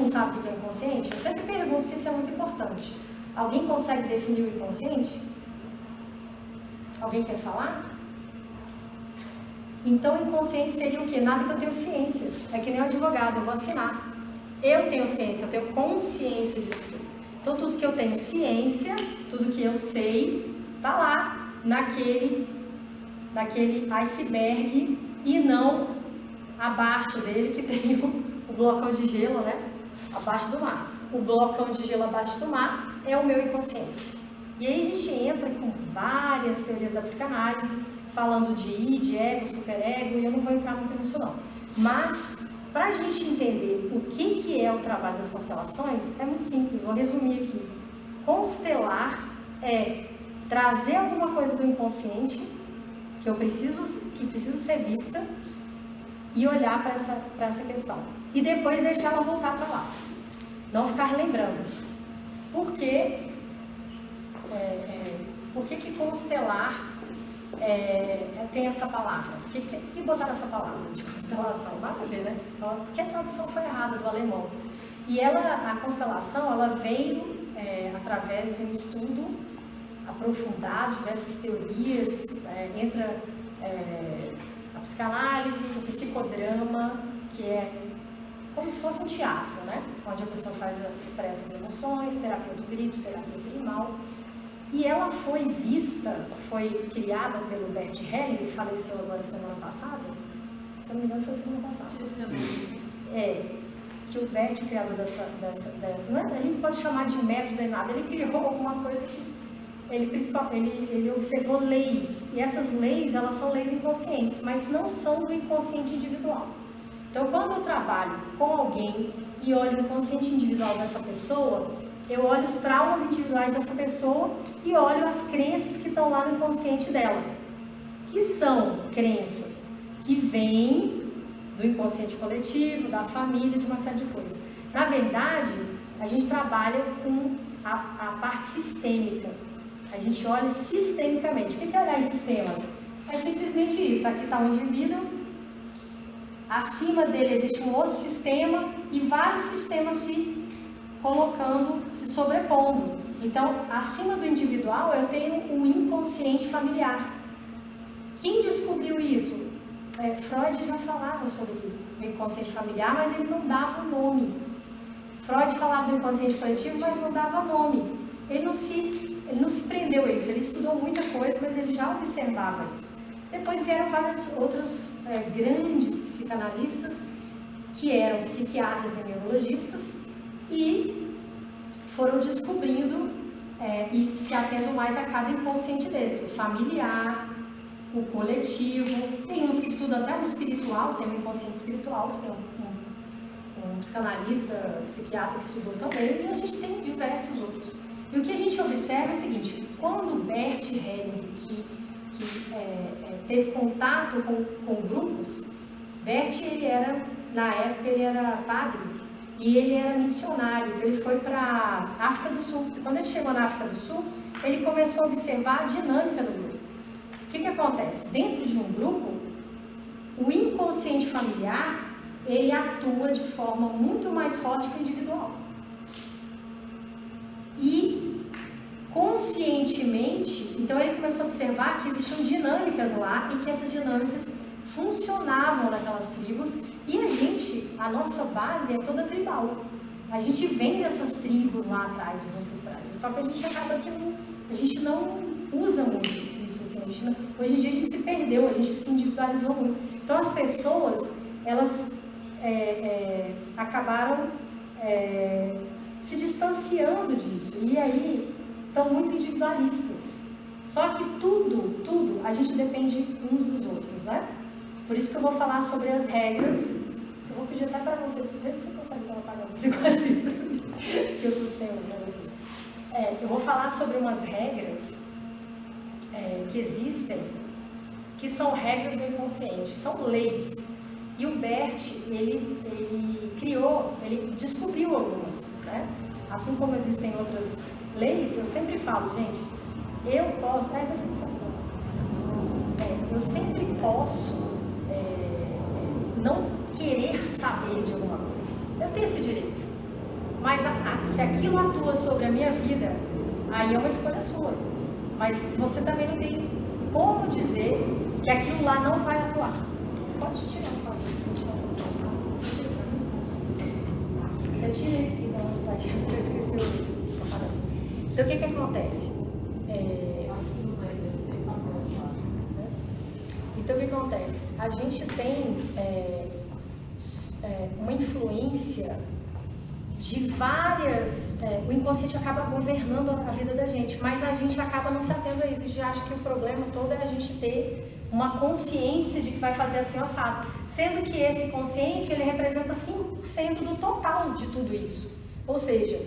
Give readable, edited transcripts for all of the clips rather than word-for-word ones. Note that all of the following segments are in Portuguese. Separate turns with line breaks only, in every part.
mundo sabe o que é inconsciente? Eu sempre pergunto, porque isso é muito importante. Alguém consegue definir o inconsciente? Alguém quer falar? Então, o inconsciente seria o quê? Nada que eu tenho ciência. É que nem um advogado, eu vou assinar. Eu tenho ciência, eu tenho consciência disso tudo. Então, tudo que eu tenho ciência, tudo que eu sei, tá lá, naquele iceberg, e não abaixo dele, que tem o blocão de gelo, né? Abaixo do mar. O blocão de gelo abaixo do mar é o meu inconsciente. E aí a gente entra com várias teorias da psicanálise, falando de id, ego, superego, e eu não vou entrar muito nisso não. Mas, para a gente entender o que é o trabalho das constelações, é muito simples, vou resumir aqui. Constelar é trazer alguma coisa do inconsciente que precisa ser vista e olhar para essa questão. E depois deixar ela voltar para lá. Não ficar lembrando. Por que constelar tem essa palavra? Por que botaram essa palavra de constelação? Nada a ver, né? Porque a tradução foi errada do alemão. E a constelação, ela veio através de um estudo aprofundado, diversas teorias, entra a psicanálise, o psicodrama, que é como se fosse um teatro, né? Onde a pessoa expressa as emoções, terapia do grito, terapia do animal. E ela foi criada pelo Bert Hellinger, que faleceu agora semana passada. Se eu não me engano, foi semana passada. Que o Bert, o criador a gente pode chamar de método nem nada, ele criou alguma coisa que ele observou leis. E essas leis, elas são leis inconscientes, mas não são do inconsciente individual. Então, quando eu trabalho com alguém e olho o inconsciente individual dessa pessoa, eu olho os traumas individuais dessa pessoa e olho as crenças que estão lá no inconsciente dela, que são crenças que vêm do inconsciente coletivo, da família, de uma série de coisas. Na verdade, a gente trabalha com a parte sistêmica. A gente olha sistemicamente. O que é olhar em sistemas? É simplesmente isso. Aqui está um indivíduo, acima dele existe um outro sistema e vários sistemas se colocando, se sobrepondo. Então, acima do individual, eu tenho o inconsciente familiar. Quem descobriu isso? Freud já falava sobre o inconsciente familiar, mas ele não dava nome. Freud falava do inconsciente coletivo, mas não dava nome. Ele não se prendeu a isso, ele estudou muita coisa, mas ele já observava isso. Depois vieram vários outros grandes psicanalistas, que eram psiquiatras e neurologistas, e foram descobrindo e se atendo mais a cada inconsciente desse, o familiar, o coletivo. Tem uns que estudam até o espiritual, tem o inconsciente espiritual, que tem um psicanalista, psiquiatra que estudou também, e a gente tem diversos outros. E o que a gente observa é o seguinte: quando Bert Hellinger, que teve contato com grupos, Bert, na época, ele era padre e ele era missionário, então ele foi para a África do Sul. E quando ele chegou na África do Sul, ele começou a observar a dinâmica do grupo. O que acontece? Dentro de um grupo, o inconsciente familiar, ele atua de forma muito mais forte que o individual. E conscientemente, então ele começou a observar que existiam dinâmicas lá e que essas dinâmicas funcionavam naquelas tribos, e a nossa base é toda tribal. A gente vem dessas tribos lá atrás, os ancestrais, só que a gente acaba que a gente não usa muito isso, assim, hoje em dia a gente se perdeu, a gente se individualizou muito. Então as pessoas, elas acabaram se distanciando disso, e aí estão muito individualistas. Só que tudo, a gente depende uns dos outros, né? Por isso que eu vou falar sobre as regras. Eu vou pedir até para você, ver se você consegue apagar esse quadrinho, que eu estou sem olhando assim. Eu vou falar sobre umas regras que existem, que são regras do inconsciente, são leis. E o Bert, ele descobriu algumas, né? Assim como existem outras leis, eu sempre falo, gente, eu sempre posso não querer saber de alguma coisa. Eu tenho esse direito. Mas se aquilo atua sobre a minha vida, aí é uma escolha sua. Mas você também não tem como dizer que aquilo lá não vai atuar. Pode tirar, você tira e não, eu esqueci o paparão. Então o que acontece? Então o que acontece? A gente tem uma influência de várias... o inconsciente acaba governando a vida da gente, mas a gente acaba não se atendo a isso. A gente acha que o problema todo é a gente ter uma consciência de que vai fazer assim assado, sendo que esse consciente ele representa 5% do total de tudo isso. Ou seja,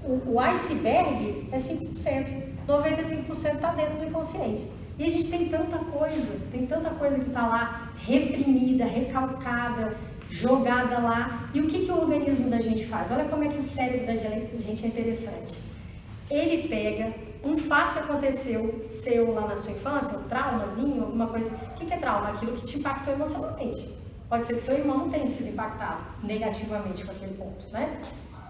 o iceberg é 5%, 95% está dentro do inconsciente. E a gente tem tanta coisa que está lá reprimida, recalcada, jogada lá. E o que o organismo da gente faz? Olha como é que o cérebro da gente é interessante. Ele pega um fato que aconteceu seu lá na sua infância, um traumazinho, alguma coisa. O que é trauma? Aquilo que te impactou emocionalmente. Pode ser que seu irmão não tenha sido impactado negativamente com aquele ponto, né?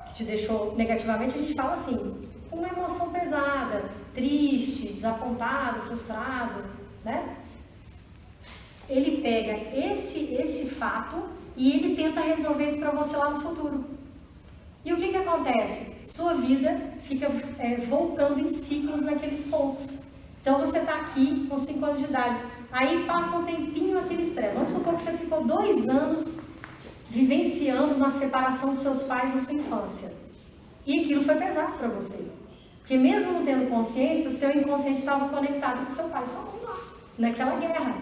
Que te deixou negativamente, a gente fala assim, uma emoção pesada, triste, desapontado, frustrado, né? Ele pega esse fato e ele tenta resolver isso para você lá no futuro. E o que acontece? Sua vida fica voltando em ciclos naqueles pontos. Então você está aqui com 5 anos de idade, aí passa um tempinho aquele estresse. Vamos supor que você ficou 2 anos vivenciando uma separação dos seus pais na sua infância. E aquilo foi pesado para você. Porque mesmo não tendo consciência, o seu inconsciente estava conectado com seu pai e sua mãe lá, naquela guerra.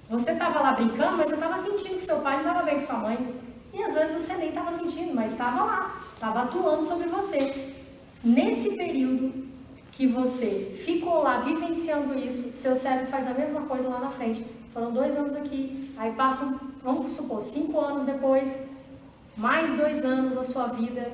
Você estava lá brincando, mas você estava sentindo que seu pai não estava bem com sua mãe. E às vezes você nem estava sentindo, mas estava lá, estava atuando sobre você. Nesse período que você ficou lá vivenciando isso, seu cérebro faz a mesma coisa lá na frente. Foram 2 anos aqui, aí passam, vamos supor, 5 anos depois, mais 2 anos na sua vida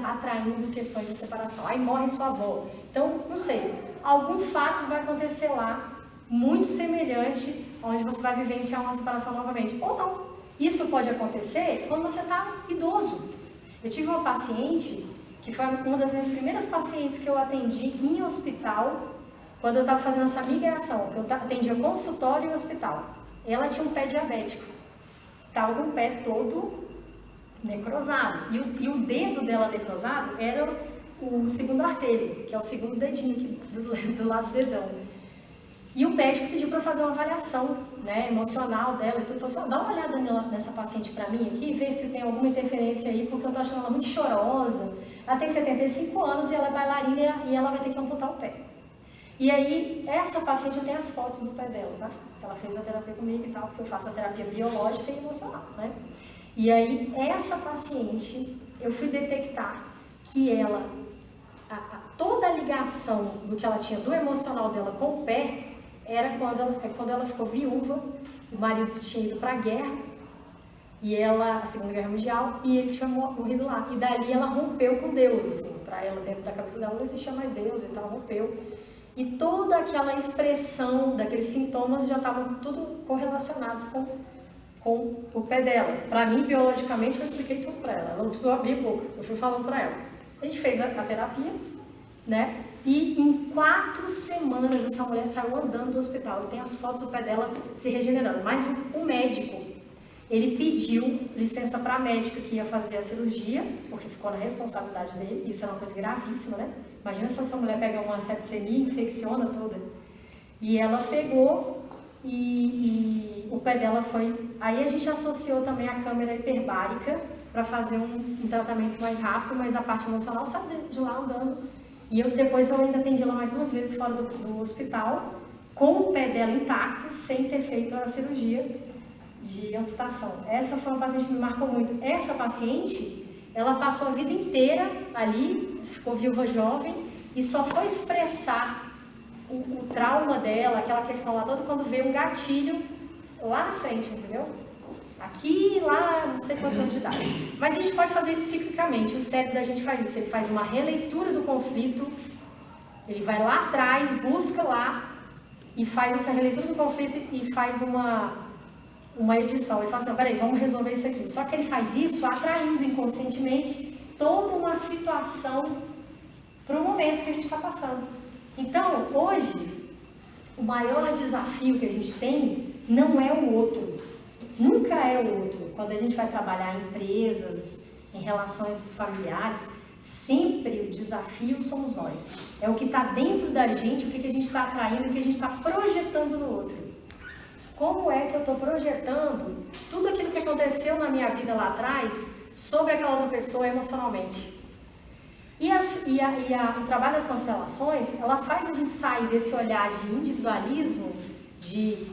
atraindo questões de separação. Aí morre sua avó. Então, não sei, algum fato vai acontecer lá, muito semelhante, onde você vai vivenciar uma separação novamente. Ou não. Isso pode acontecer quando você está idoso. Eu tive uma paciente, que foi uma das minhas primeiras pacientes que eu atendi em hospital, quando eu estava fazendo essa migração, que eu atendia consultório e hospital. Ela tinha um pé diabético. Estava com o pé todo necrosado. E o dedo dela necrosado era o segundo artelho, que é o segundo dedinho aqui do lado do dedão. E o médico pediu para fazer uma avaliação, né, emocional dela e tudo. Falou assim, dá uma olhada nessa paciente para mim aqui, vê se tem alguma interferência aí, porque eu tô achando ela muito chorosa. Ela tem 75 anos e ela é bailarina e ela vai ter que amputar o pé. E aí, essa paciente, eu tenho as fotos do pé dela, tá? Ela fez a terapia comigo e tal, porque eu faço a terapia biológica e emocional, né? E aí, essa paciente, eu fui detectar que ela, toda a ligação do que ela tinha do emocional dela com o pé, era quando ela ficou viúva, o marido tinha ido para a guerra, e ela, a Segunda Guerra Mundial, e ele tinha morrido lá. E dali ela rompeu com Deus, assim, para ela, dentro da cabeça dela não existia mais Deus, então ela rompeu. E toda aquela expressão daqueles sintomas já estavam tudo correlacionados com o pé dela. Para mim, biologicamente, eu expliquei tudo para ela. Ela não precisou abrir a boca, eu fui falando para ela. A gente fez a terapia, né? E em 4 semanas essa mulher saiu andando do hospital. E tem as fotos do pé dela se regenerando. Mas o médico, ele pediu licença para a médica que ia fazer a cirurgia, porque ficou na responsabilidade dele. Isso é uma coisa gravíssima, né? Imagina se essa mulher pega uma septicemia e infecciona toda. E ela pegou e o pé dela foi... Aí a gente associou também a câmera hiperbárica para fazer um tratamento mais rápido, mas a parte emocional saiu de lá andando. E depois eu ainda atendi ela mais 2 vezes fora do hospital, com o pé dela intacto, sem ter feito a cirurgia de amputação. Essa foi uma paciente que me marcou muito. Essa paciente, ela passou a vida inteira ali, ficou viúva jovem, e só foi expressar o trauma dela, aquela questão lá toda, quando veio um gatilho lá na frente, entendeu? Aqui, lá, não sei quantos anos de idade. Mas a gente pode fazer isso ciclicamente. O cérebro da gente faz isso. Ele faz uma releitura do conflito, ele vai lá atrás, busca lá, e faz essa releitura do conflito e faz uma uma edição. Ele fala assim, peraí, vamos resolver isso aqui. Só que ele faz isso atraindo inconscientemente toda uma situação para o momento que a gente está passando. Então, hoje, o maior desafio que a gente tem não é o outro. Nunca é o outro. Quando a gente vai trabalhar em empresas, em relações familiares, sempre o desafio somos nós. É o que está dentro da gente, o que a gente está atraindo, o que a gente está projetando no outro. Como é que eu estou projetando tudo aquilo que aconteceu na minha vida lá atrás sobre aquela outra pessoa emocionalmente? E o trabalho das constelações, ela faz a gente sair desse olhar de individualismo, de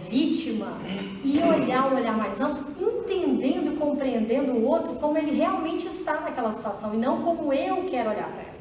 vítima, e olhar um olhar mais amplo, entendendo e compreendendo o outro como ele realmente está naquela situação e não como eu quero olhar para ela,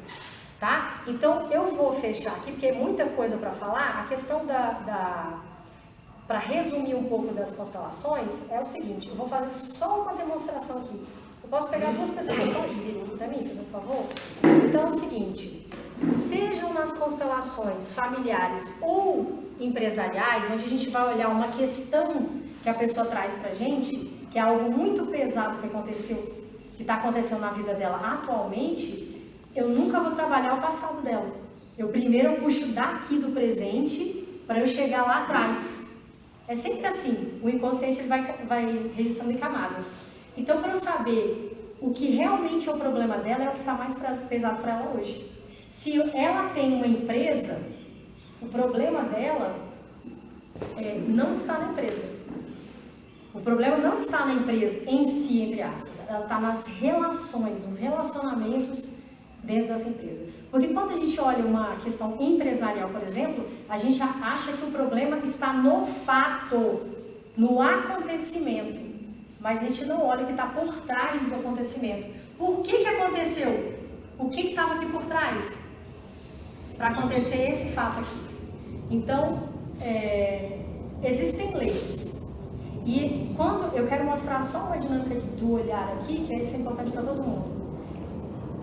tá? Então eu vou fechar aqui porque é muita coisa para falar. A questão para resumir um pouco das constelações é o seguinte: eu vou fazer só uma demonstração aqui. Eu posso pegar duas pessoas, você pode vir aqui para mim, por favor? Então é o seguinte: sejam nas constelações familiares ou empresariais, onde a gente vai olhar uma questão que a pessoa traz pra gente, que é algo muito pesado que está acontecendo na vida dela atualmente, eu nunca vou trabalhar o passado dela. Eu primeiro puxo daqui do presente para eu chegar lá atrás. É sempre assim, o inconsciente ele vai registrando em camadas. Então, para eu saber o que realmente é o problema dela, é o que está mais pesado para ela hoje. Se ela tem uma empresa, o problema dela não está na empresa. O problema não está na empresa em si, entre aspas. Ela está nas relações, nos relacionamentos dentro dessa empresa. Porque quando a gente olha uma questão empresarial, por exemplo, a gente acha que o problema está no fato, no acontecimento. Mas a gente não olha o que está por trás do acontecimento. Por que aconteceu? O que estava aqui por trás? Para acontecer esse fato aqui. Então, existem leis. E quando eu quero mostrar só uma dinâmica do olhar aqui, que isso é importante para todo mundo.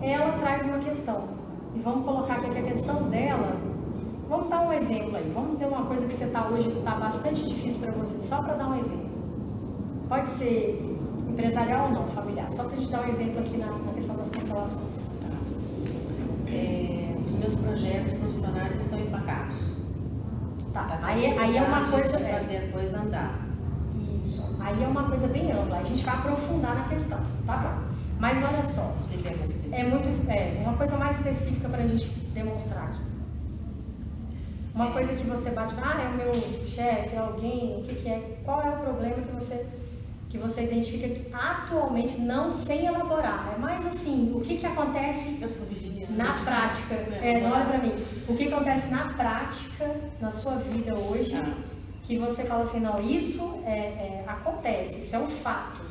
Ela traz uma questão. E vamos colocar aqui que a questão dela, vamos dar um exemplo aí. Vamos dizer uma coisa que você está hoje, está bastante difícil para você, só para dar um exemplo. Pode ser empresarial ou não, familiar. Só para a gente dar um exemplo aqui na questão das constelações.
Os meus projetos profissionais estão empacados.
Tá. Aí é uma coisa...
fazer a coisa andar.
Isso. Aí é uma coisa bem ampla. A gente vai aprofundar na questão, tá bom? Mas olha só.
Você quer mais específico?
Uma coisa mais específica para a gente demonstrar aqui. Uma coisa que você bate, é o meu chefe, é alguém, o que é? Qual é o problema que você identifica atualmente, não sem elaborar? É mais assim, o que acontece
eu sou virginiana,
na prática? Não olha para mim. O que acontece na prática, na sua vida hoje, que você fala assim, não, isso acontece, isso é um fato.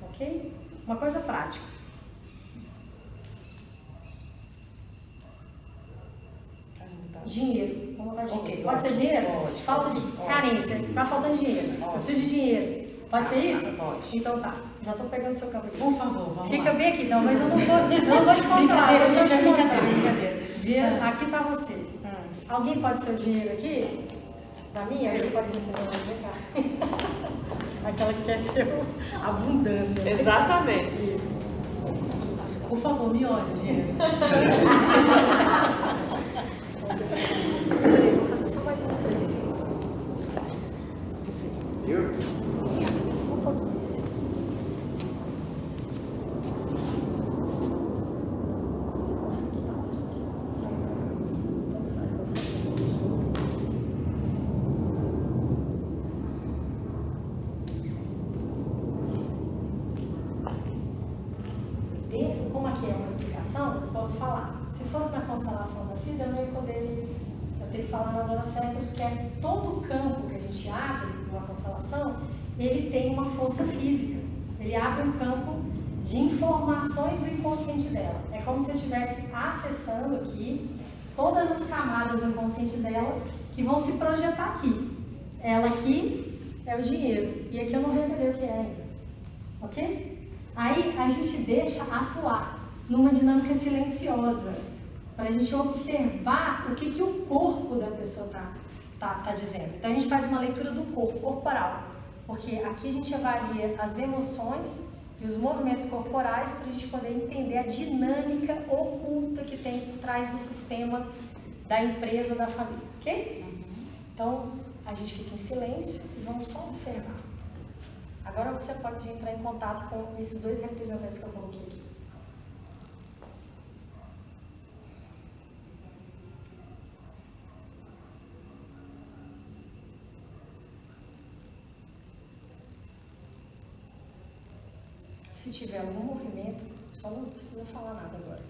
Ok? Uma coisa prática. Dinheiro. Vamos botar dinheiro.
Okay,
pode ser dinheiro?
Pode.
Falta de carência. Está faltando dinheiro. Eu preciso de dinheiro. Pode ser isso?
Pode.
Então tá. Já estou pegando seu cabelo.
Por favor, vamos
Fica
lá.
bem aqui. Não, mas eu não vou te mostrar. Eu vou te mostrar.
Brincadeira.
Dinheiro, aqui está você. Alguém pode ser o dinheiro aqui? Da minha? Ele pode me fazer uma cá. Aquela que quer ser abundância.
Exatamente.
Isso.
Por favor, me olhe, dinheiro.
Vou fazer só mais uma coisa aqui. Você.
Eu?
Só um pouquinho. Como aqui é uma explicação, eu posso falar. Se fosse na constelação da Cida, eu não ia poder, eu teria que falar nas horas certas, porque todo o campo que a gente abre numa constelação, ele tem uma força física. Ele abre um campo de informações do inconsciente dela. É como se eu estivesse acessando aqui todas as camadas do inconsciente dela que vão se projetar aqui. Ela aqui é o dinheiro. E aqui eu não revelei o que é ainda. Ok? Aí a gente deixa atuar numa dinâmica silenciosa, para a gente observar o que o corpo da pessoa tá dizendo. Então a gente faz uma leitura do corpo, corporal, Porque aqui a gente avalia as emoções e os movimentos corporais para a gente poder entender a dinâmica oculta que tem por trás do sistema da empresa ou da família, ok? Então, a gente fica em silêncio e vamos só observar. Agora você pode entrar em contato com esses dois representantes que eu coloquei aqui. Se tiver algum movimento, só não precisa falar nada agora.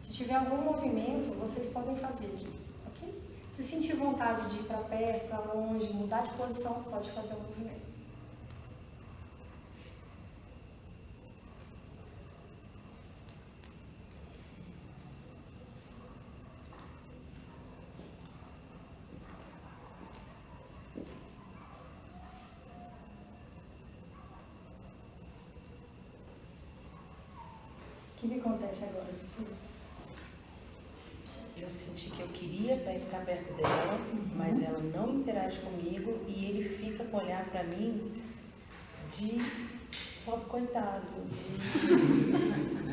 Se tiver algum movimento, vocês podem fazer aqui, ok? Se sentir vontade de ir para perto, para longe, mudar de posição, pode fazer um movimento. O que acontece agora?
Eu senti que eu queria ficar perto dela, mas ela não interage comigo e ele fica com olhar pra mim de pobre coitado,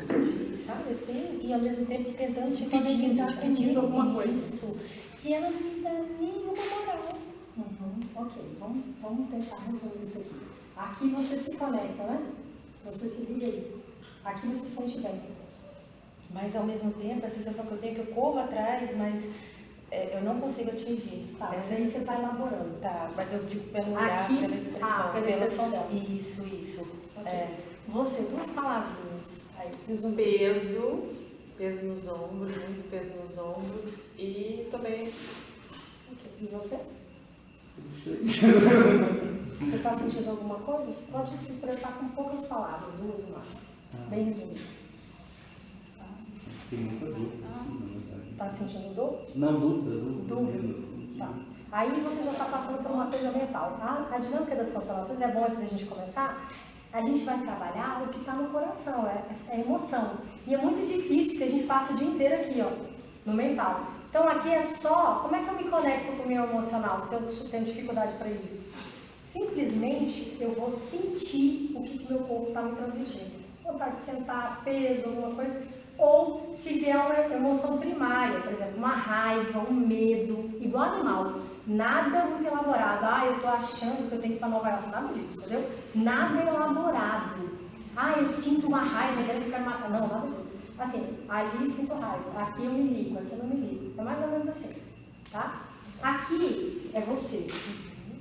de, sabe assim? E ao mesmo tempo tentando te pedir alguma coisa. Isso. E ela não me dá nenhuma moral.
Ok, vamos tentar resolver isso aqui. Aqui você se conecta, né? Você se liga aí. Aqui você se sente bem.
Mas ao mesmo tempo, a sensação que eu tenho é que eu corro atrás, mas eu não consigo atingir.
Tá, mas aí você está elaborando.
Tá, mas eu digo pelo olhar,
aqui,
pela expressão.
Pela expressão dela.
Isso.
Okay. Você, duas palavrinhas. Aí, resume.
Peso nos ombros, muito peso nos ombros e também...
Okay. E você? Você está sentindo alguma coisa? Você pode se expressar com poucas palavras, duas no máximo. Bem resumido.
Tem muita dor.
Está sentindo dor?
Não, dúvida.
Tá. Aí você já está passando por uma coisa mental. A dinâmica das constelações é bom antes da gente começar. A gente vai trabalhar o que está no coração, é emoção. E é muito difícil, porque a gente passa o dia inteiro aqui, ó, no mental. Então aqui é só, como é que eu me conecto com o meu emocional, se eu tenho dificuldade para isso? Simplesmente eu vou sentir o que meu corpo está me transmitindo. Vontade de sentar, peso, alguma coisa. Ou se vier uma emoção primária, por exemplo, uma raiva, um medo, igual animal. Nada muito elaborado. Eu estou achando que eu tenho que ir para Nova York. Nada disso, entendeu? Nada elaborado. Eu sinto uma raiva, eu quero matar. Não, nada disso. Assim, ali sinto raiva, aqui eu me ligo, aqui eu não me ligo. É mais ou menos assim, tá? Aqui é você.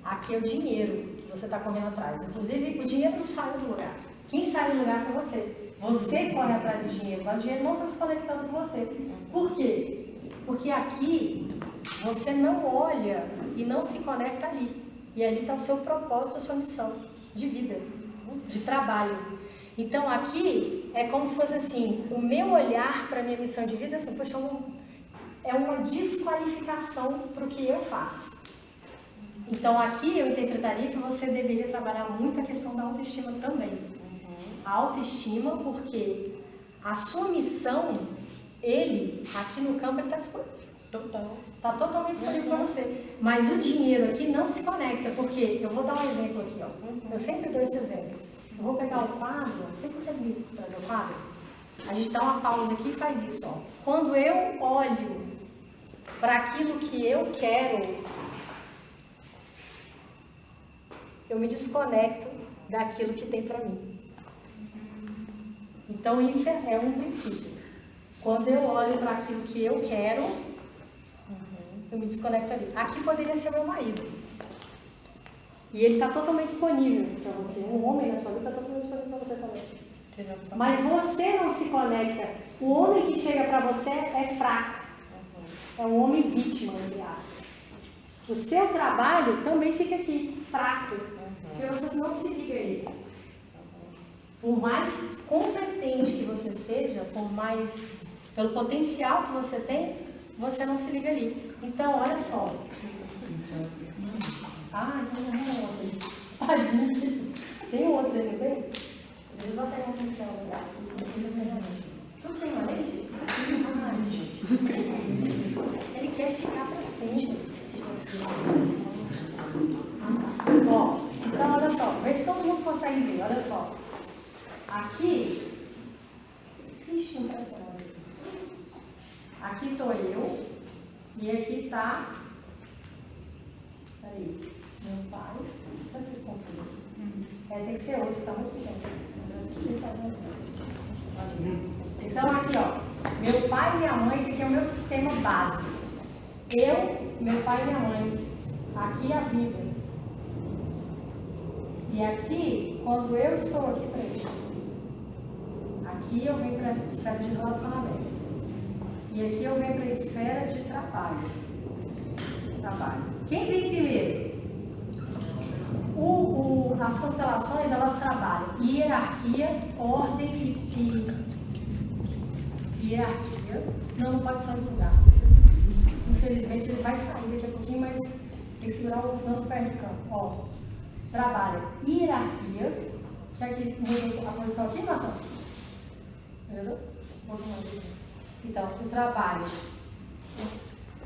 Aqui é o dinheiro que você está correndo atrás. Inclusive, o dinheiro não sai do lugar. Quem sai do lugar foi você. Você corre atrás do dinheiro, mas o dinheiro não está se conectando com você. Por quê? Porque aqui você não olha e não se conecta ali. E ali está o seu propósito, a sua missão de vida, de trabalho. Então aqui é como se fosse assim, o meu olhar para a minha missão de vida, assim, poxa, é uma desqualificação para o que eu faço. Então aqui eu interpretaria que você deveria trabalhar muito a questão da autoestima também. A autoestima, porque a sua missão, aqui no campo, ele está disponível. Está totalmente disponível para você. Mas o dinheiro aqui não se conecta, porque, eu vou dar um exemplo aqui, ó. Eu sempre dou esse exemplo. Eu vou pegar o quadro, você consegue trazer o quadro? A gente dá uma pausa aqui e faz isso, ó. Quando eu olho para aquilo que eu quero, eu me desconecto daquilo que tem para mim. Então isso é um princípio. Quando eu olho para aquilo que eu quero, eu me desconecto ali. Aqui poderia ser meu marido. E ele está totalmente disponível para você. Um homem na sua vida está totalmente disponível para você também. Mas você não se conecta. O homem que chega para você é fraco. É um homem vítima, entre aspas. O seu trabalho também fica aqui, fraco. Porque você não se liga a ele. Por mais competente que você seja, pelo potencial que você tem, você não se liga ali. Então, olha só. Então não é outro. Tadinho. Tem outro aí, não tem? Deixa eu só pegar um pincel no lugar. Não tem uma lente? Ele quer ficar para sempre. Então, olha só, vê se todo mundo consegue ver, olha só. Aqui, ixi, não presta não. Aqui estou eu, e aqui está, peraí, meu pai, isso aqui ficou tem que ser outro, que está muito pequeno. Então aqui, ó, meu pai e minha mãe, esse aqui é o meu sistema base. Eu, meu pai e minha mãe, aqui a vida. E aqui, quando eu estou aqui para ele, aqui eu venho para a esfera de relacionamentos. E aqui eu venho para a esfera de trabalho. Quem vem primeiro? As constelações, elas trabalham hierarquia, ordem e hierarquia. Não pode sair do lugar. Infelizmente ele vai sair daqui a pouquinho, mas tem que segurar o senão perde o campo. Ó, trabalha hierarquia. Quer que mude a posição aqui, Marcelo? Entendeu? Então, o trabalho.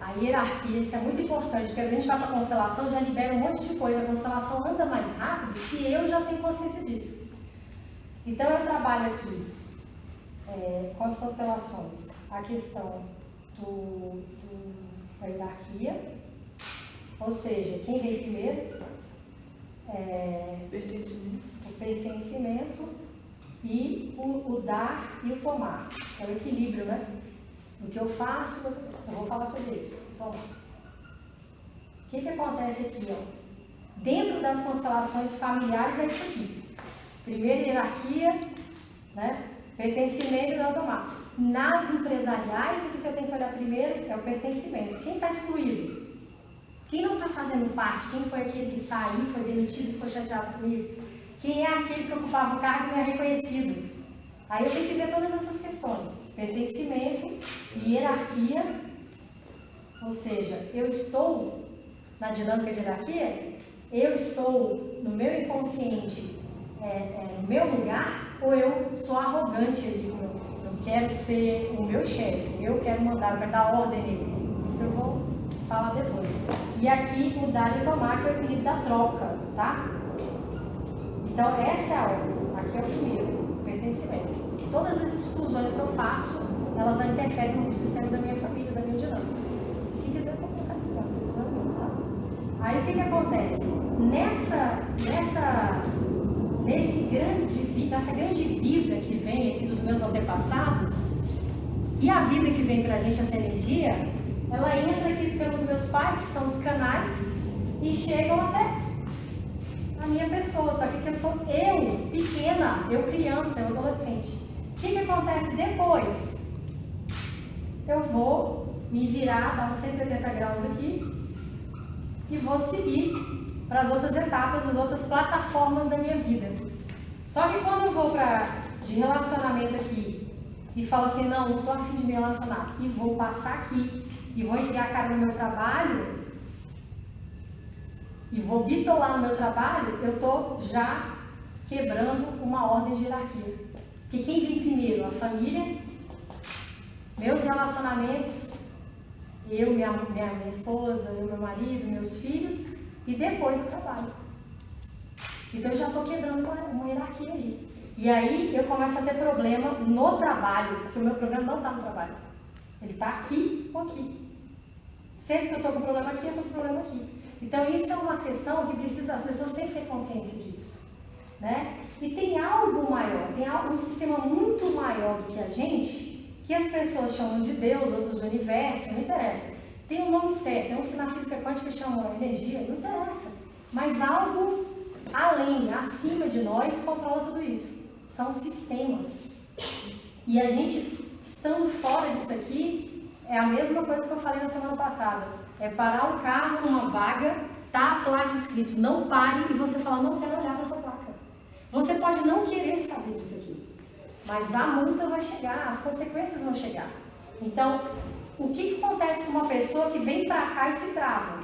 A hierarquia, isso é muito importante, porque a gente vai para a constelação, já libera um monte de coisa. A constelação anda mais rápido se eu já tenho consciência disso. Então, eu trabalho aqui com as constelações a questão da hierarquia, ou seja, quem vem primeiro, o pertencimento e o dar e o tomar, que é o equilíbrio, né? O que eu faço, eu vou falar sobre isso. Toma. O que acontece aqui, ó? Dentro das constelações familiares é isso aqui. Primeiro hierarquia, né? Pertencimento e não tomar. Nas empresariais, o que eu tenho que olhar primeiro é o pertencimento. Quem está excluído? Quem não está fazendo parte? Quem foi aquele que saiu, foi demitido e ficou chateado comigo? Quem é aquele que ocupava o cargo e não é reconhecido? Aí eu tenho que ver todas essas questões. Pertencimento, hierarquia, ou seja, eu estou na dinâmica de hierarquia, eu estou no meu inconsciente, no meu lugar, ou eu sou arrogante ali, eu quero ser o meu chefe, eu quero mandar, eu quero dar ordem nele. Isso eu vou falar depois. E aqui o dar e tomar, que é o equilíbrio da troca, tá? Então essa é a ordem, aqui é o primeiro, pertencimento. Todas as exclusões que eu faço, elas interferem no sistema da minha família, da minha dinâmica. Quem quiser colocar aqui, ó. Aí o que acontece? Nessa grande vida que vem aqui dos meus antepassados, e a vida que vem pra gente, essa energia, ela entra aqui pelos meus pais, que são os canais, e chegam até a minha pessoa, só que eu sou eu, pequena, eu criança, eu adolescente. O que acontece depois? Eu vou me virar, dar uns 180 graus aqui e vou seguir para as outras etapas, as outras plataformas da minha vida. Só que quando eu vou de relacionamento aqui e falo assim, não estou a fim de me relacionar, e vou passar aqui e vou enfiar a cara no meu trabalho e vou bitolar no meu trabalho, eu estou já quebrando uma ordem de hierarquia. Porque quem vem primeiro? A família, meus relacionamentos, eu, minha esposa, eu, meu marido, meus filhos, e depois o trabalho. Então eu já estou quebrando uma hierarquia aí. E aí eu começo a ter problema no trabalho, porque o meu problema não está no trabalho. Ele está aqui ou aqui. Sempre que eu estou com problema aqui, eu estou com problema aqui. Então isso é uma questão que as pessoas têm que ter consciência disso. Né? E tem algo maior, tem um sistema muito maior do que a gente, que as pessoas chamam de Deus, outros do universo, não interessa. Tem um nome certo, tem uns que na física quântica chamam energia, não interessa. Mas algo além, acima de nós, controla tudo isso. São sistemas. E a gente, estando fora disso aqui, é a mesma coisa que eu falei na semana passada. É parar um carro numa vaga, tá a placa escrito, não pare, e você fala, não quero olhar para essa placa. Você pode não querer saber disso aqui, mas a multa vai chegar, as consequências vão chegar. Então, o que acontece com uma pessoa que vem para cá e se trava?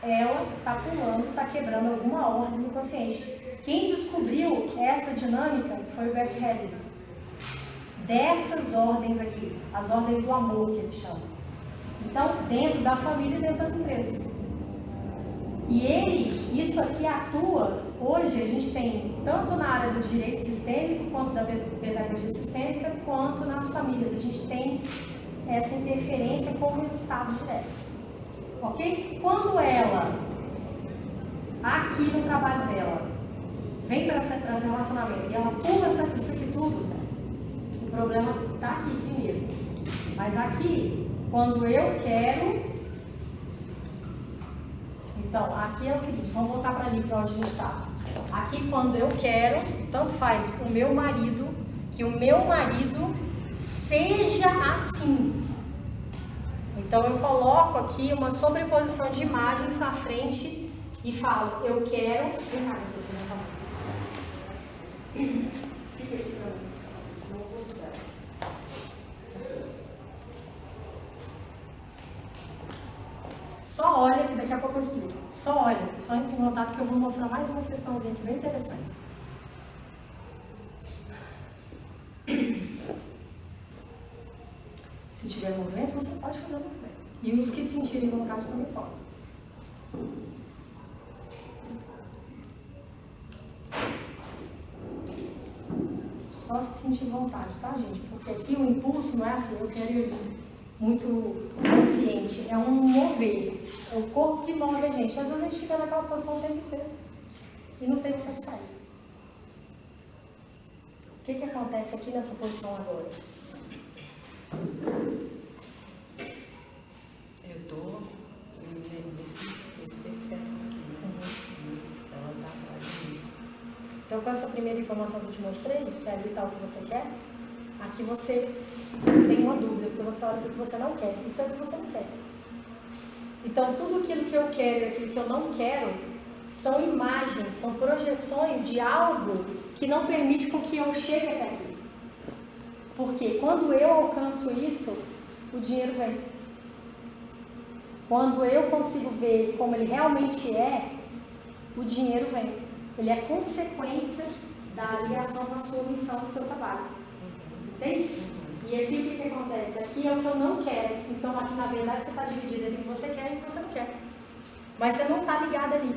Ela está pulando, está quebrando alguma ordem no inconsciente. Quem descobriu essa dinâmica foi o Bert Hellinger. Dessas ordens aqui, as ordens do amor que ele chama. Então, dentro da família e dentro das empresas. E isso aqui atua, hoje a gente tem, tanto na área do direito sistêmico, quanto da pedagogia sistêmica, quanto nas famílias. A gente tem essa interferência como resultado direto. Ok? Quando ela, aqui no trabalho dela, vem para esse relacionamento e ela pula isso aqui tudo, o problema está aqui primeiro. Mas aqui, quando eu quero... Então, aqui é o seguinte, vamos voltar para ali, para onde a gente está. Aqui, quando eu quero, tanto faz o meu marido, que o meu marido seja assim. Então, eu coloco aqui uma sobreposição de imagens na frente e falo, eu quero... Vem cá, você fica aqui para mim. Não vou estudar. Só olha, que daqui a pouco eu explico. Só olha, só entre em contato que eu vou mostrar mais uma questãozinha aqui bem interessante. Se tiver movimento, você pode fazer movimento. E os que sentirem vontade também podem. Só se sentir vontade, tá, gente? Porque aqui o impulso não é assim, eu quero ir muito consciente, é um mover, é o corpo que move a gente. Às vezes a gente fica naquela posição o tempo inteiro e não tem vontade de sair. O que acontece aqui nessa posição agora?
Eu estou nesse periférico aqui, né? Ela está atrás de mim.
Então, com essa primeira informação que eu te mostrei, que ali está o que você quer, aqui você tem uma dúvida, porque você olha o que você não quer. Isso é o que você não quer. Então, tudo aquilo que eu quero e aquilo que eu não quero são imagens, são projeções de algo que não permite com que eu chegue até aqui. Porque quando eu alcanço isso, o dinheiro vem. Quando eu consigo ver como ele realmente é, o dinheiro vem. Ele é consequência da ligação com a sua missão, com o seu trabalho. Entende? E aqui o que acontece? Aqui é o que eu não quero. Então aqui na verdade você está dividido entre o que você quer e o que você não quer. Mas você não está ligado ali.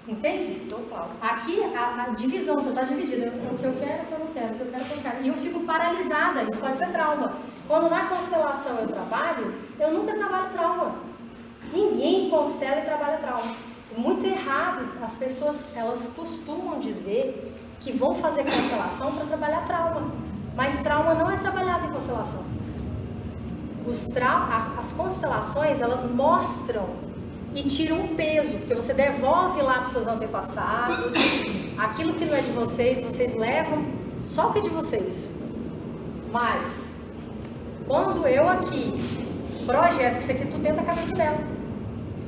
Entende?
Total.
Aqui a divisão, você está dividida. O que eu quero, o que eu não quero, o que eu quero, o que eu quero. E eu fico paralisada, isso pode ser trauma. Quando na constelação eu trabalho, eu nunca trabalho trauma. Ninguém constela e trabalha trauma. Muito errado. As pessoas, elas costumam dizer que vão fazer constelação para trabalhar trauma. Mas trauma não é trabalhado em constelação. As constelações, elas mostram e tiram um peso, porque você devolve lá para os seus antepassados, aquilo que não é de vocês, vocês levam só o que é de vocês. Mas, quando eu aqui projeto, isso aqui tudo dentro da cabeça dela.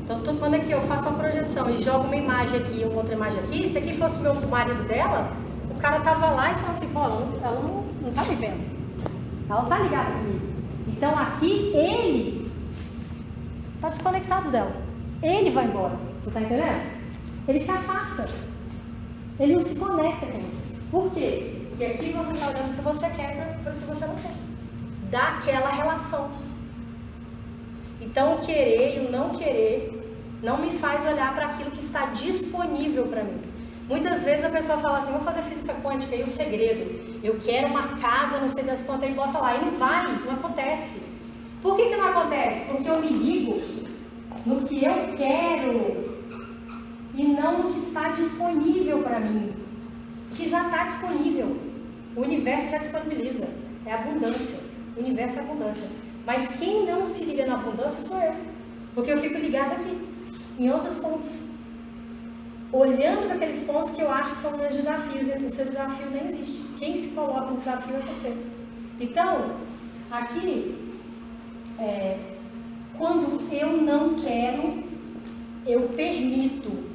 Então, quando aqui eu faço uma projeção e jogo uma imagem aqui e uma outra imagem aqui, se aqui fosse o meu marido dela, o cara tava lá e falou assim, pô, ela não tá me vendo. Ela não tá ligada comigo. Então, aqui, ele tá desconectado dela. Ele vai embora, você tá entendendo? Ele se afasta. Ele não se conecta com você. Por quê? Porque aqui você está olhando para o que você quer para o que você não quer. Daquela relação. Então, o querer e o não querer não me faz olhar para aquilo que está disponível para mim. Muitas vezes a pessoa fala assim, vou fazer física quântica e o segredo. Eu quero uma casa, não sei das quantas, e bota lá. E não vai, não acontece. Por que não acontece? Porque eu me ligo no que eu quero e não no que está disponível para mim, que já está disponível. O universo já disponibiliza, é abundância, o universo é abundância. Mas quem não se liga na abundância sou eu, porque eu fico ligada aqui, em outros pontos, olhando para aqueles pontos que eu acho que são meus desafios, e o seu desafio nem existe. Quem se coloca no desafio é você. Então, aqui, quando eu não quero, eu permito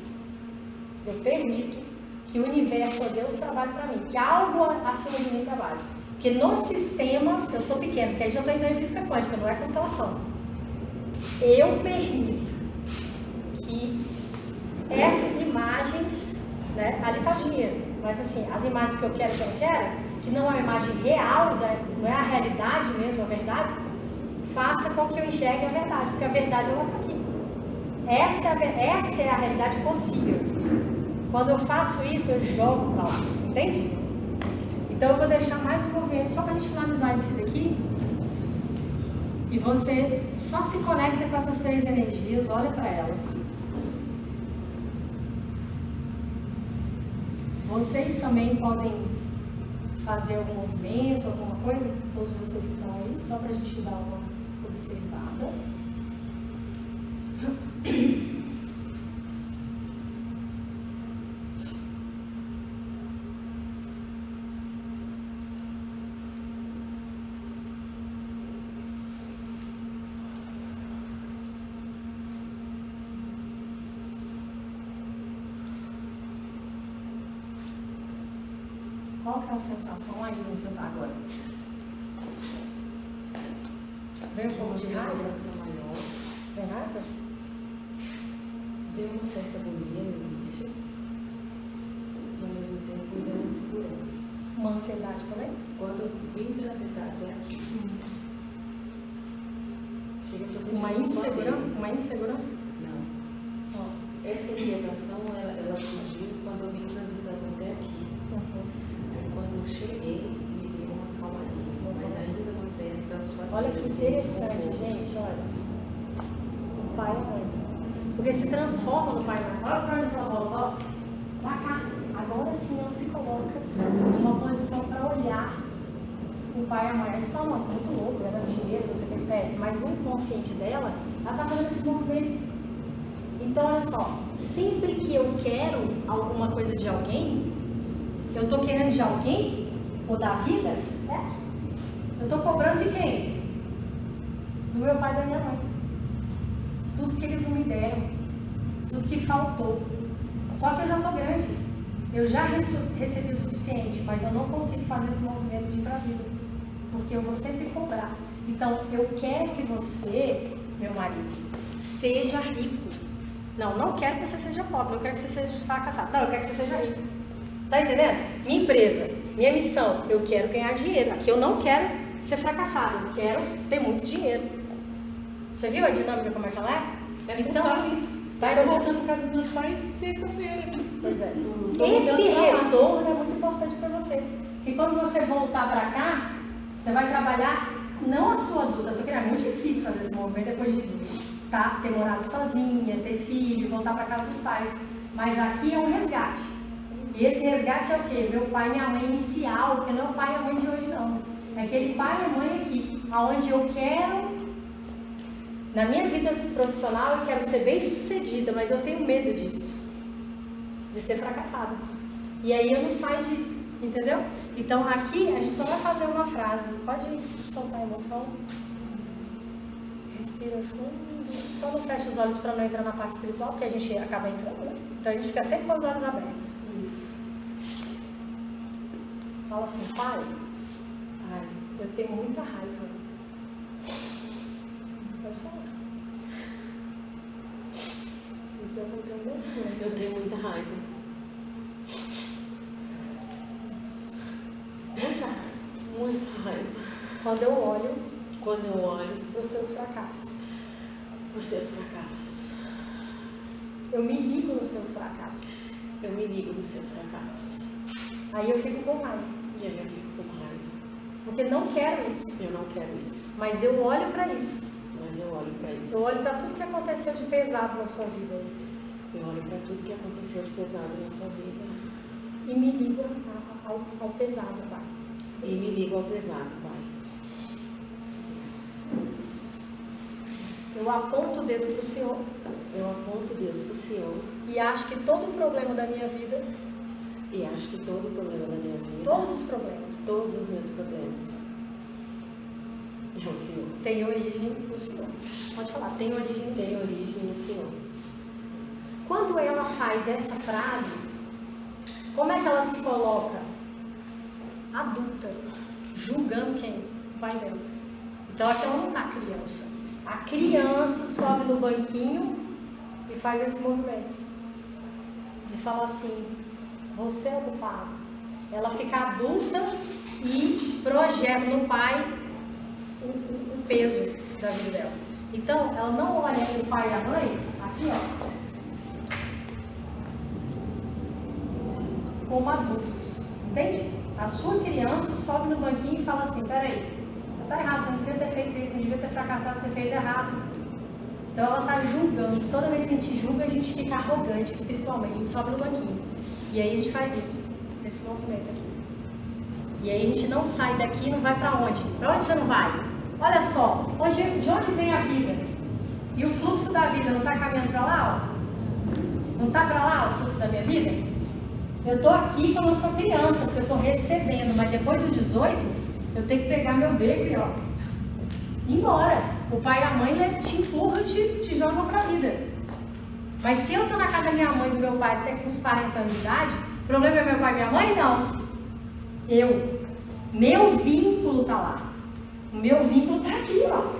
que o universo ou Deus trabalhe para mim, que algo acima de mim trabalhe. Porque no sistema, eu sou pequeno, porque aí já estou entrando em física quântica, não é constelação. Eu permito que essas imagens, né, ali está o dinheiro, mas assim, as imagens que eu quero e que eu não quero, que não é uma imagem real, não é a realidade mesmo, a verdade, faça com que eu enxergue a verdade, porque a verdade ela está aqui. Essa é a realidade possível. Quando eu faço isso, eu jogo para lá. Entende? Então eu vou deixar mais um movimento só para a gente finalizar esse daqui. E você só se conecta com essas 3 energias, olha para elas. Vocês também podem fazer algum movimento, alguma coisa, todos vocês que estão aí, só para a gente dar uma observada. Qual que é a sensação aí onde você está agora? Vem um pouco de raiva?
Maior.
Vem raiva?
Deu uma certa agonia no início, e ao mesmo tempo me deu uma segurança.
Uma ansiedade também?
Quando eu vim transitar até aqui, chega, eu tô sentindo
Uma insegurança? Uma insegurança?
Não.
Ó.
Essa inquietação, ela surgiu quando eu vim transitando até aqui. Aí quando eu cheguei, me deu uma calmaria, mas ainda você entra sua.
Olha que interessante, gente, olha. O pai e a mãe. Porque se transforma no pai e a mãe. Olha para onde ela volta, ó. Pra cá. Agora sim ela se coloca numa posição para olhar o pai e a mãe. Aí você fala, nossa, muito louco, era dinheiro, não sei o que. É, mas o inconsciente dela, ela tá fazendo esse movimento. Então, olha só, sempre que eu quero alguma coisa de alguém, eu tô querendo de alguém, ou da vida, eu tô cobrando de quem? Do meu pai e da minha mãe. Tudo que eles não me deram, tudo que faltou. Só que eu já tô grande, eu já recebi o suficiente, mas eu não consigo fazer esse movimento de ir pra vida, porque eu vou sempre cobrar. Então, eu quero que você, meu marido, seja rico. Não quero que você seja pobre, não quero que você seja fracassado. Não, eu quero que você seja rico. Tá entendendo? Minha empresa, minha missão, eu quero ganhar dinheiro. Aqui eu não quero ser fracassado, eu quero ter muito dinheiro. Você viu a dinâmica como é que ela é?
Então, isso.
Tá,
Eu tô voltando para casa dos meus pais sexta-feira.
Pois é.
Tô
Esse
voltando pra lá.
retorno é muito importante para você. Porque quando você voltar para cá, você vai trabalhar não a sua adulta, só que é muito difícil fazer esse movimento depois de tá? Ter morado sozinha, ter filho, voltar para casa dos pais. Mas aqui é um resgate. E esse resgate é o quê? Meu pai e minha mãe inicial, porque não é o pai e a mãe de hoje não. É aquele pai e a mãe aqui, aonde eu quero, na minha vida profissional, eu quero ser bem sucedida, mas eu tenho medo disso, de ser fracassada. E aí eu não saio disso, entendeu? Então aqui a gente só vai fazer uma frase. Pode soltar a emoção. Respira fundo. Só não fecha os olhos para não entrar na parte espiritual, porque a gente acaba entrando, né? Então a gente fica sempre com os olhos abertos. Isso. Fala assim, pai, eu tenho muita raiva. Pode falar.
Eu tenho muita raiva. Muita raiva.
Quando eu olho
para
os seus fracassos, eu me ligo nos seus fracassos.
Eu me ligo nos seus fracassos.
Aí eu fico com raiva.
E aí eu fico com raiva.
Porque não quero isso.
Eu não quero isso.
Mas eu olho para isso.
Mas eu olho para isso.
Eu olho para tudo que aconteceu de pesado na sua vida.
Eu olho para tudo que aconteceu de pesado na sua vida.
E me ligo ao pesado, pai.
E me ligo ao pesado, pai.
Eu aponto o dedo para o Senhor.
Eu aponto o dedo para o Senhor.
E acho que todo o problema da minha vida,
E acho que todo o problema da minha vida,
todos os problemas,
todos os meus problemas, é o Senhor.
tem origem no Senhor. Pode falar, tem origem no
Tem
Senhor.
origem no Senhor.
Quando ela faz essa frase, como é que ela se coloca? Adulta, julgando quem? O pai dela. Então aqui ela não está criança. A criança sobe no banquinho e faz esse movimento. De falar assim, você é o culpado. Ela fica adulta e projeta no pai o peso da vida dela. Então, ela não olha o pai e a mãe, aqui, ó, como adultos, entende? A sua criança sobe no banquinho e fala assim, peraí, você tá errado, você não devia ter feito isso, não devia ter fracassado, você fez errado. Então ela tá julgando. Toda vez que a gente julga, a gente fica arrogante espiritualmente, a gente sobe no banquinho. E aí a gente faz isso, esse movimento aqui. E aí a gente não sai daqui e não vai para onde? Para onde você não vai? Olha só, de onde vem a vida? E o fluxo da vida não está caminhando para lá? Ó? Não está para lá o fluxo da minha vida? Eu estou aqui quando eu sou criança, porque eu estou recebendo, mas depois dos 18, eu tenho que pegar meu beco e ó, ir embora. O pai e a mãe te empurram e te jogam para a vida. Mas se eu estou na casa da minha mãe e do meu pai até com uns 40 anos de idade, o problema é meu pai e minha mãe? Não. Meu vínculo está lá. O meu vínculo está aqui, ó.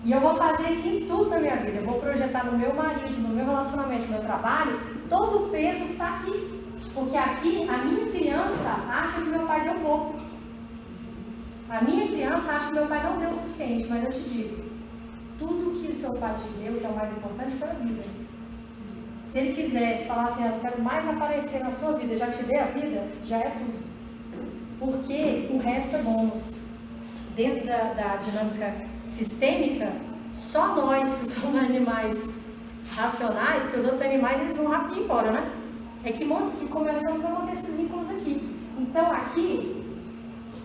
E eu vou fazer isso em tudo na minha vida. Eu vou projetar no meu marido, no meu relacionamento, no meu trabalho, todo o peso que está aqui. Porque aqui, a minha criança acha que meu pai deu pouco. A minha criança acha que meu pai não deu o suficiente. Mas eu te digo, tudo que o seu pai te deu, que é o mais importante, foi a vida. Se ele quisesse falar assim, eu quero mais aparecer na sua vida, já te dei a vida, já é tudo. Porque o resto é bônus. Dentro da dinâmica sistêmica, só nós que somos animais racionais, porque os outros animais eles vão rapidinho embora, né? É que começamos a manter esses vínculos aqui. Então aqui,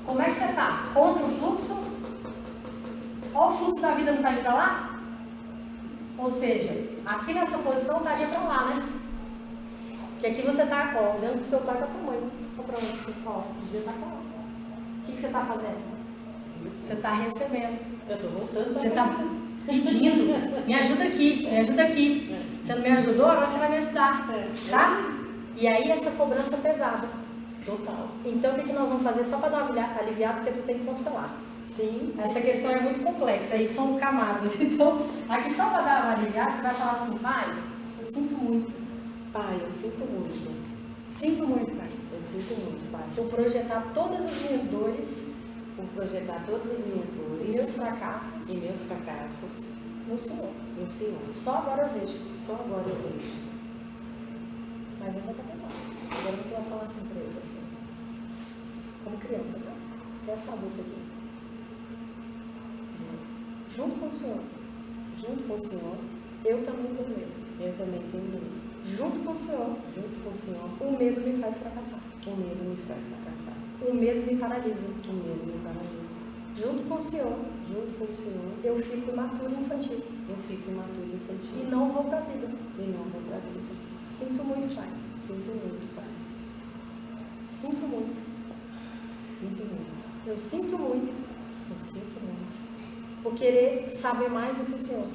como é que você está? Contra o fluxo? Ó, o fluxo da vida não está indo para lá? Ou seja, aqui nessa posição estaria para lá, né? Porque aqui você está olhando para o teu pai e para a tua mãe. Ou para onde você fala? Devia estar para lá. O que você está fazendo? Você está recebendo.
Eu estou voltando.
Você está pedindo. Me ajuda aqui, me ajuda aqui. Você não me ajudou, agora você vai me ajudar. Tá? E aí essa cobrança pesada.
Total.
Então o que nós vamos fazer só para dar uma aliviada, porque tu tem que constelar.
Sim.
Essa questão é muito complexa, aí são camadas. Então, aqui só para dar uma aliviada, você vai falar assim, pai, eu sinto muito.
Pai, eu sinto muito.
Sinto muito, pai.
Eu sinto muito, pai.
Vou projetar todas as minhas dores.
Por projetar todas as minhas dores,
Meus fracassos.
e meus fracassos
No Senhor.
no Senhor.
Só agora eu vejo.
Só agora eu vejo.
Mas ainda está pesado. Agora você vai falar assim para ele, assim. Como criança, tá? Você tem essa luta aqui. Junto com o Senhor.
Junto com o Senhor,
Eu também tenho medo.
eu também tenho medo.
Junto com o Senhor.
Junto com o Senhor,
O medo me faz fracassar.
o medo me faz fracassar.
O medo me paralisa.
O medo me paralisa.
Junto com o Senhor,
Junto com o Senhor,
eu fico imaturo e infantil.
eu fico imaturo e infantil.
E não vou para a vida.
E não vou para a vida.
Sinto muito, pai.
Sinto muito, pai.
Sinto muito.
Sinto muito.
Eu sinto muito
Eu sinto muito.
por querer saber mais do que o Senhor.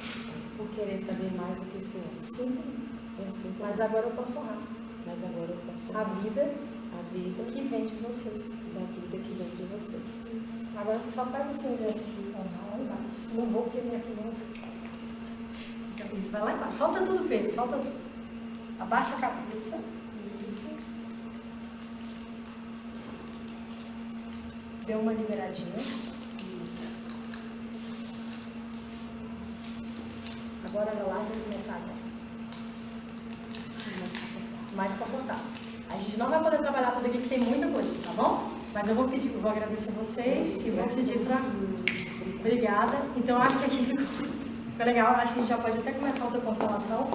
Por querer saber mais do que o Senhor.
Sinto muito.
Eu sinto
Mas
muito.
agora eu posso honrar
Mas agora eu posso
a vida
a vida
que vem de vocês.
da vida que vem de vocês.
Agora você só faz assim, diante de honrar lá embaixo. Não vou porque minha aqui não. Então, isso vai lá embaixo. Solta tudo, Pedro. Solta tudo. Abaixa a cabeça. Isso. Deu uma liberadinha. Isso. Agora ela larga de metade. Mais confortável. A gente não vai poder trabalhar tudo aqui, porque tem muita coisa, tá bom? Mas eu vou agradecer vocês e vou pedir para... Obrigada. Então, acho que aqui ficou legal. Acho que a gente já pode até começar outra constelação.